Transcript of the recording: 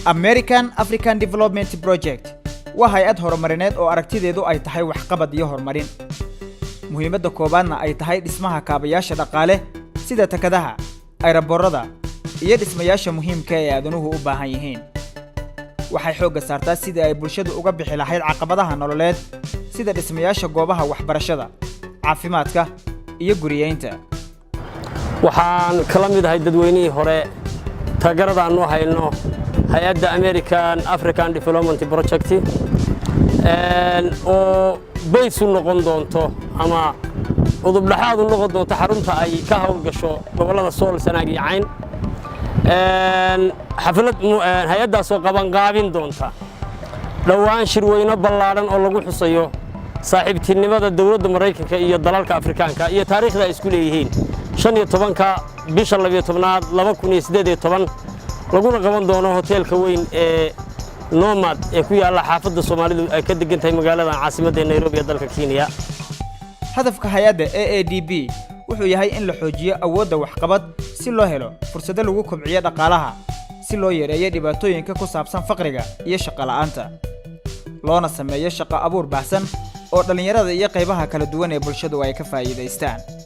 American African Development Project waa hay'ad horumarineed oo aragtideedu ay tahay waxqabad iyo horumarin. Muhiimadda koobaadna ay tahay dhismaha kaabayaasha dhaqaale sida takadaha, ayraboorada iyo dhismayaasha muhiimka ah ee aadanuhu u baahan yihiin. Waxay xoogga saartaa sidii ay bulshadu uga bixi lahayd caqabadaha nololeed sida dhismayaasha goobaha waxbarashada, caafimaadka iyo guriyeynta. waxaan kala mid ahay dadweynihii hore taageerada aanu hayno hay'adda American African Development Project oo baysu noqon doonto ama udub dhaxaad u noqon doonto xarunta ay ka hawlgasho gobolada Sool, Sanaag iyo Cayn. xaflad hay'addaas oo qaban doonta dhawaan shirweyne ballaaran oo lagu xusayo saaxiibtinimada dawladda Mareykanka iyo dalalka Afrikaanka iyo taariikhda ay isku leeyihiin 15ka bisha 12aad 2018 laguna qaban doono hoteelka weyn ee Nomad ee ku yaala xaafadda Soomaalidu ay ka degan tahay magaalada caasimadda Nairobi ee dalka Kenya. Hadafka hay'adda AADB wuxuu yahay in la xoojiyo awoodda waxqabad si loo helo fursado lagu kobciyo dhaqaalaha si loo yareeyo dhibaatooyinka ku saabsan faqriga iyo shaqo la'aanta loona sameeyo shaqo abuur baahsan oo dhalinyarada iyo qaybaha kala duwan ee bulshadu ay ka faa'iideystaan.